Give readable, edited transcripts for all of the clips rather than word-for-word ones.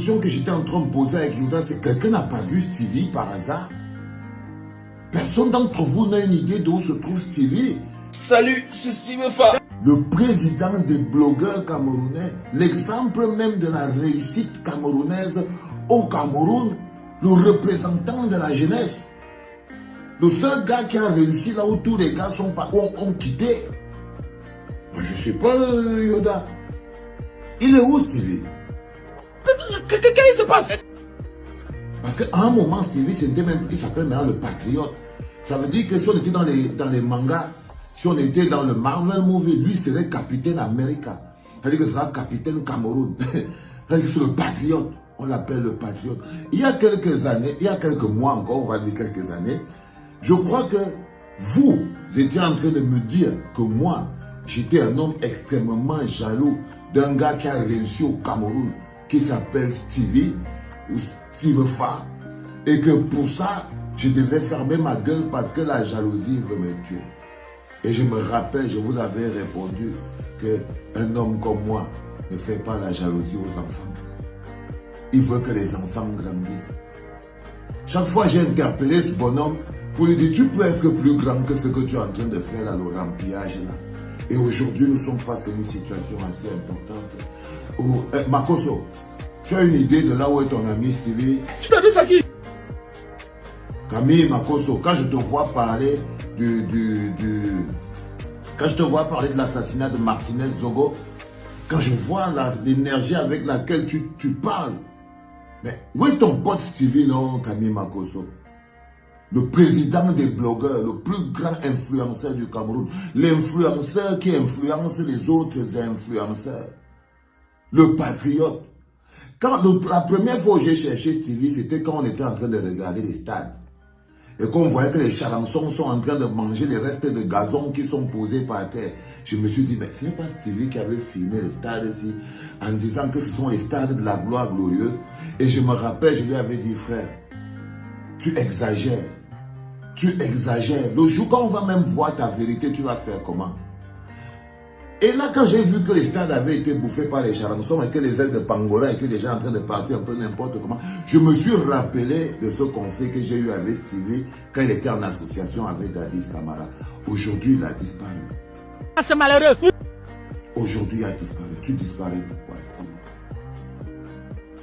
question que j'étais en train de poser avec Yoda, c'est quelqu'un n'a pas vu Stevie par hasard? Personne d'entre vous n'a une idée d'où se trouve Stevie? Salut, c'est Steve Fa. Le président des blogueurs camerounais, l'exemple même de la réussite camerounaise au Cameroun, le représentant de la jeunesse. Le seul gars qui a réussi là où tous les gars ont quitté. Je ne sais pas, Yoda. Il est où, Stevie? Qu'est-ce qui se passe? Parce qu'à un moment, Stevie, il s'appelle maintenant le patriote. Ça veut dire que si on était dans les mangas, si on était dans le Marvel Movie, lui serait Capitaine America. Ça veut dire que ce sera Capitaine Cameroun. Ça veut dire que c'est le patriote. On l'appelle le patriote. Il y a quelques années, il y a quelques mois encore, on va dire quelques années, je crois que vous étiez en train de me dire que moi, j'étais un homme extrêmement jaloux d'un gars qui a réussi au Cameroun, qui s'appelle Stevie, ou Steve Fa, et que pour ça, je devais fermer ma gueule parce que la jalousie veut me tuer. Et je me rappelle, je vous avais répondu qu'un homme comme moi ne fait pas la jalousie aux enfants. Il veut que les enfants grandissent. Chaque fois, j'ai interpellé ce bonhomme pour lui dire, tu peux être plus grand que ce que tu es en train de faire là, le remplissage là. Et aujourd'hui, nous sommes face à une situation assez importante. Makoso, tu as une idée de là où est ton ami Stevie? Tu t'as dit ça qui? Camille Makoso, quand je te vois parler quand je te vois parler de l'assassinat de Martinez Zogo, quand je vois l'énergie avec laquelle tu parles, mais où est ton pote Stevie, non, Camille Makoso? Le président des blogueurs, le plus grand influenceur du Cameroun, l'influenceur qui influence les autres influenceurs, le patriote. La première fois où j'ai cherché Stevie, c'était quand on était en train de regarder les stades. Et qu'on voyait que les charançons sont en train de manger les restes de gazon qui sont posés par terre. Je me suis dit, mais ce n'est pas Stevie qui avait filmé les stades ici, en disant que ce sont les stades de la gloire glorieuse. Et je me rappelle, je lui avais dit, frère, tu exagères. Tu exagères. Le jour quand on va même voir ta vérité, tu vas faire comment? Et là, quand j'ai vu que les stades avaient été bouffés par les charançons et que les ailes de Pangola étaient déjà en train de partir un peu n'importe comment, je me suis rappelé de ce conflit que j'ai eu avec Stevie quand il était en association avec Dadis Camara. Aujourd'hui, il a disparu. Ah, c'est malheureux. Aujourd'hui, il a disparu. Tu disparais pourquoi, Stevie?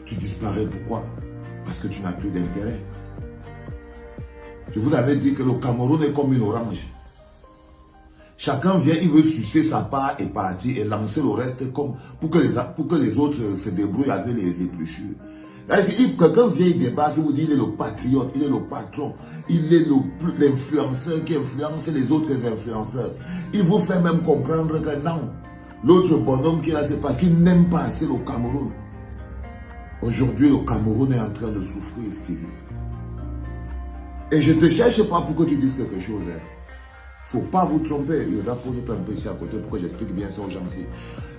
Tu disparais pourquoi? Parce que tu n'as plus d'intérêt. Je vous avais dit que le Cameroun est comme une orange. Chacun vient, il veut sucer sa part et partir et lancer le reste comme pour que les autres se débrouillent avec les épluchures. Quelqu'un vient, il débarque, il vous dit, il est le patriote, il est le patron, il est l'influenceur qui influence les autres influenceurs. Il vous fait même comprendre que non, l'autre bonhomme qui est là, c'est parce qu'il n'aime pas assez le Cameroun. Aujourd'hui, le Cameroun est en train de souffrir, Stevie. Et je ne te cherche pas pour que tu dises quelque chose. Il ne faut pas vous tromper. Il y en a pour un peu ici à côté pour que j'explique bien ça aux gens ici.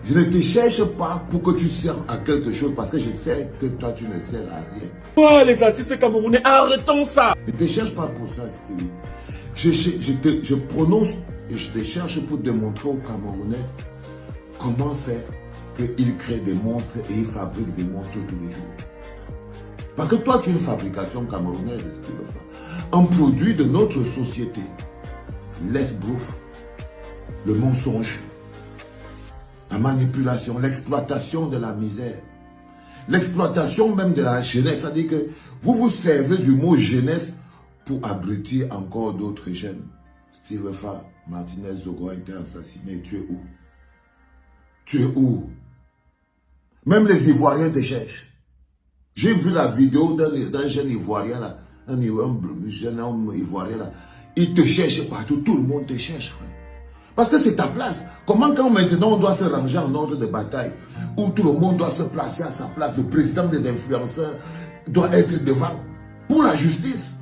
Je ne te cherche pas pour que tu serves à quelque chose parce que je sais que toi tu ne sers à rien. Oh, les artistes camerounais, arrêtons ça. Je ne te cherche pas pour ça, Stevie. Je prononce et je te cherche pour démontrer aux Camerounais comment c'est qu'ils créent des monstres et ils fabriquent des monstres tous les jours. Parce que toi, tu es une fabrication camerounaise, Stevie. Un produit de notre société. L'esbrouf, le mensonge, la manipulation, l'exploitation de la misère, l'exploitation même de la jeunesse. C'est-à-dire que vous vous servez du mot jeunesse pour abrutir encore d'autres jeunes. Steve Fa, Martinez Zogo a été assassiné. Tu es où? Tu es où? Même les Ivoiriens te cherchent. J'ai vu la vidéo d'un jeune Ivoirien là, un jeune homme Ivoirien là. Il te cherche partout, tout le monde te cherche, frère. Parce que c'est ta place. Comment quand maintenant on doit se ranger en ordre de bataille, où tout le monde doit se placer à sa place, le président des influenceurs doit être devant, pour la justice.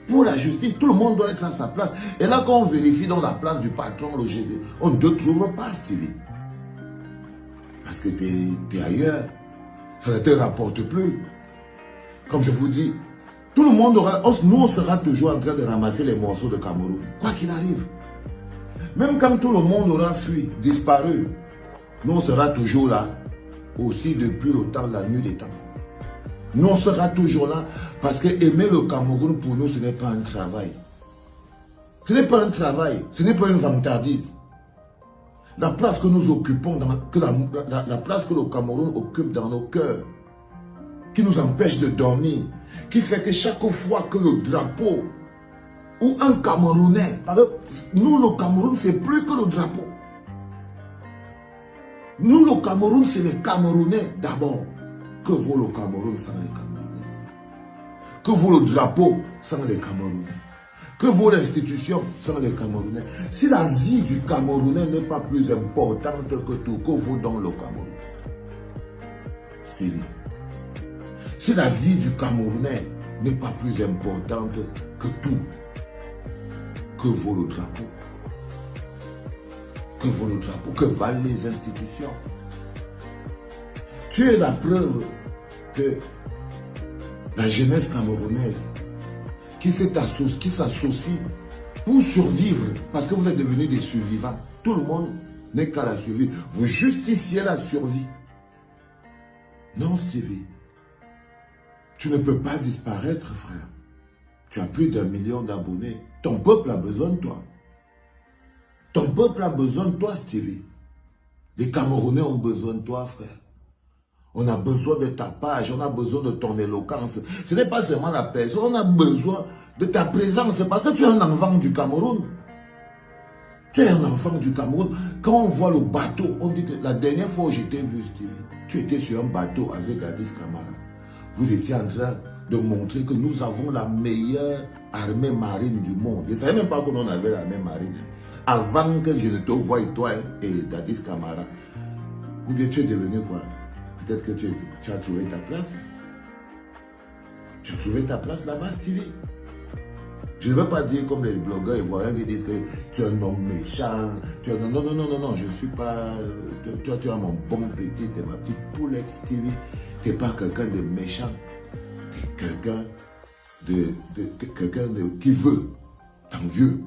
Pour la justice, tout le monde doit être à sa place. Et là, quand on vérifie dans la place du patron, le GD, on ne te trouve pas, Stevie. Parce que tu es ailleurs. Ça ne te rapporte plus. Comme je vous dis, tout le monde aura, nous on sera toujours en train de ramasser les morceaux de Cameroun, quoi qu'il arrive. Même quand tout le monde aura fui, disparu, nous on sera toujours là aussi depuis le temps, la nuit des temps. Nous, on sera toujours là parce que aimer le Cameroun, pour nous, ce n'est pas un travail. Ce n'est pas un travail, ce n'est pas une vantardise. La place que nous occupons, la place que le Cameroun occupe dans nos cœurs, qui nous empêche de dormir, qui fait que chaque fois que le drapeau ou un Camerounais, parce que nous, le Cameroun, c'est plus que le drapeau. Nous, le Cameroun, c'est les Camerounais d'abord. Que vaut le Cameroun sans les Camerounais? Que vaut le drapeau sans les Camerounais? Que vaut l'institution sans les Camerounais? Si la vie du Camerounais n'est pas plus importante que tout, que vaut donc le Cameroun? Stevie. Si la vie du Camerounais n'est pas plus importante que tout, que vaut le drapeau? Que vaut le drapeau? Que valent les institutions? Tu es la preuve que la jeunesse camerounaise qui s'associe pour survivre, parce que vous êtes devenus des survivants. Tout le monde n'est qu'à la survie. Vous justifiez la survie. Non, Stevie. Tu ne peux pas disparaître, frère. Tu as plus d'1 million d'abonnés. Ton peuple a besoin de toi. Ton peuple a besoin de toi, Stevie. Les Camerounais ont besoin de toi, frère. On a besoin de ta page, on a besoin de ton éloquence. Ce n'est pas seulement la personne, on a besoin de ta présence. Parce que tu es un enfant du Cameroun. Tu es un enfant du Cameroun. Quand on voit le bateau, on dit que la dernière fois où j'étais vu, Stevie, tu étais sur un bateau avec Dadis Camara. Vous étiez en train de montrer que nous avons la meilleure armée marine du monde. Je ne savais même pas qu'on avait l'armée marine. Avant que je ne te voie, toi et Dadis Camara. Ou bien tu es devenu quoi? Peut-être que tu as trouvé ta place. Tu as trouvé ta place là-bas, Stevie. Je ne veux pas dire comme les blogueurs ivoiriens qui disent que tu es un homme méchant. Non, je ne suis pas... Toi, tu es mon bon petit, tu es ma petite poulette, Stevie. Tu n'es pas quelqu'un de méchant. Tu es quelqu'un qui veut, d'envieux.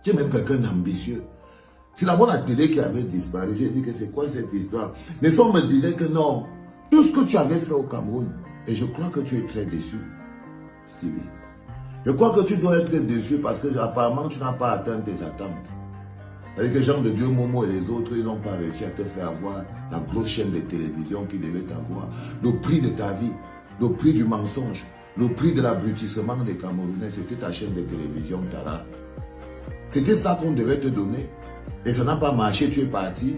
Tu es même quelqu'un d'ambitieux. C'est d'abord la télé qui avait disparu. J'ai dit que c'est quoi cette histoire? Mais on me disait que non, tout ce que tu avais fait au Cameroun, et je crois que tu es très déçu, Stevie. Je crois que tu dois être déçu parce que apparemment tu n'as pas atteint tes attentes. Avec les gens de Dieu, Momo et les autres, ils n'ont pas réussi à te faire avoir la grosse chaîne de télévision qui devait avoir. Le prix de ta vie, le prix du mensonge, le prix de l'abrutissement des Camerounais, c'était ta chaîne de télévision, Tara. C'était ça qu'on devait te donner. Et ça n'a pas marché, tu es parti.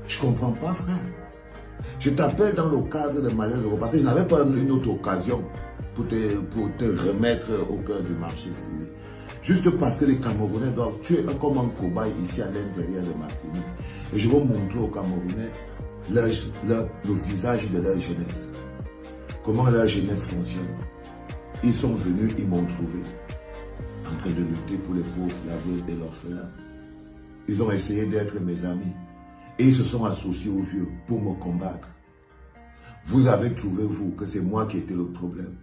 Je ne comprends pas, frère. Je t'appelle dans le cadre de Malheur parce que je n'avais pas une autre occasion pour te remettre au cœur du marché, Stevie. Juste parce que les Camerounais doivent tuer comme un cobaye ici à l'intérieur de Martinique. Et je vais montrer aux Camerounais le visage de leur jeunesse. Comment leur jeunesse fonctionne. Ils sont venus, ils m'ont trouvé en train de lutter pour les pauvres, la veuve et l'orphelin. Ils ont essayé d'être mes amis. Et ils se sont associés aux vieux pour me combattre. Vous avez trouvé, vous, que c'est moi qui étais le problème.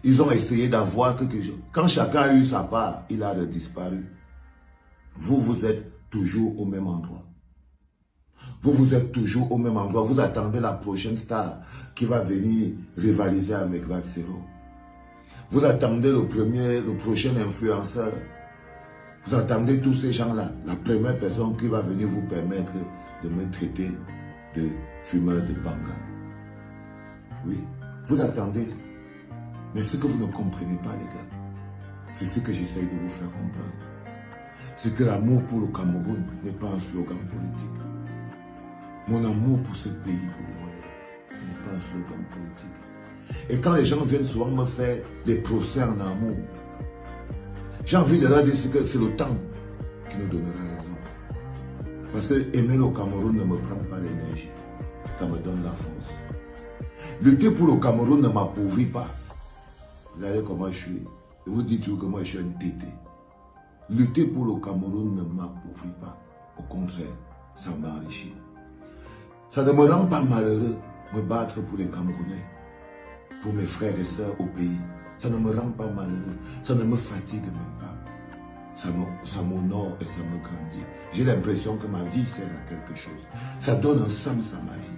Ils ont essayé d'avoir quelque chose. Quand chacun a eu sa part, il a disparu. Vous, vous êtes toujours au même endroit. Vous êtes toujours au même endroit. Vous attendez la prochaine star qui va venir rivaliser avec Vaxero. Vous attendez le prochain influenceur. Vous attendez tous ces gens-là. La première personne qui va venir vous permettre de me traiter de fumeur de banga. Oui, vous attendez. Mais ce que vous ne comprenez pas, les gars, c'est ce que j'essaye de vous faire comprendre. C'est que l'amour pour le Cameroun n'est pas un slogan politique. Mon amour pour ce pays, pour vous, ce n'est pas un slogan politique. Et quand les gens viennent souvent me faire des procès en amour, j'ai envie de leur dire que c'est le temps qui nous donnera raison. Parce que aimer le Cameroun ne me prend pas l'énergie. Ça me donne la force. Lutter pour le Cameroun ne m'appauvrit pas. Regardez comment je suis. Je vous dis toujours que moi je suis un tété. Lutter pour le Cameroun ne m'appauvrit pas. Au contraire, ça m'enrichit. Ça ne me rend pas malheureux me battre pour les Camerounais, pour mes frères et sœurs au pays. Ça ne me rend pas malheureux. Ça ne me fatigue même pas. Ça m'honore et ça me grandit. J'ai l'impression que ma vie sert à quelque chose. Ça donne un sens à ma vie.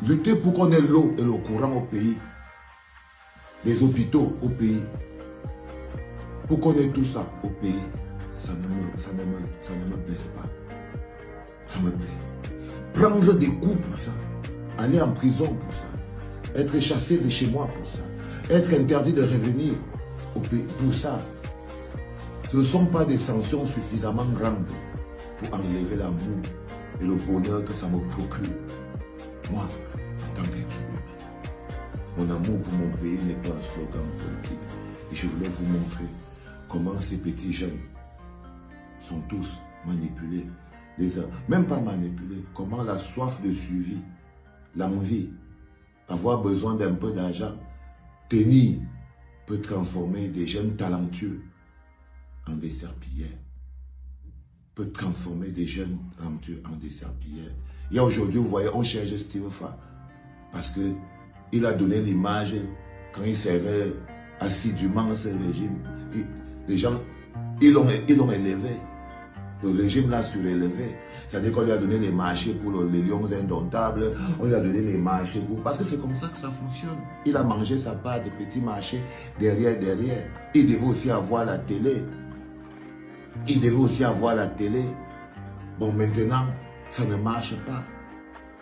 Lutter pour qu'on ait l'eau et le courant au pays. Les hôpitaux au pays. Pour qu'on ait tout ça au pays. Ça ne me blesse pas. Ça me plaît. Prendre des coups pour ça. Aller en prison pour ça. Être chassé de chez moi pour ça. Être interdit de revenir au pays pour ça. Ce ne sont pas des sanctions suffisamment grandes pour enlever l'amour et le bonheur que ça me procure. Moi, en tant qu'être humain, mon amour pour mon pays n'est pas un slogan politique. Et je voulais vous montrer comment ces petits jeunes sont tous manipulés. Même pas manipulés. Comment la soif de suivi, l'envie, avoir besoin d'un peu d'argent, tenir, peut transformer des jeunes talentueux en des serpillères. Peut transformer des jeunes talentueux en des serpillères. Il y a aujourd'hui, vous voyez, on cherche Steve Fa parce qu'il a donné l'image quand il servait assidûment ce régime. Les gens, ils l'ont élevé. Le régime l'a surélevé. C'est-à-dire qu'on lui a donné les marchés pour les lions indomptables, on lui a donné les marchés pour... Parce que c'est comme ça que ça fonctionne. Il a mangé sa part de petits marchés derrière. Il devait aussi avoir la télé. Bon, maintenant, ça ne marche pas.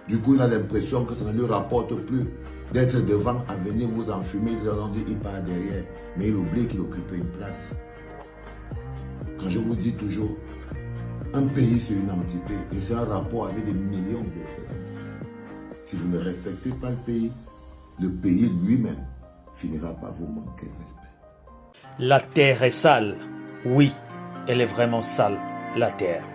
Du coup, il a l'impression que ça ne lui rapporte plus d'être devant, à venir vous enfumer. Il part derrière. Mais il oublie qu'il occupait une place. Quand je vous dis toujours, un pays c'est une entité et c'est un rapport avec des millions d'autres entités. Si vous ne respectez pas le pays lui-même finira par vous manquer de respect. La terre est sale. Oui, elle est vraiment sale, la terre.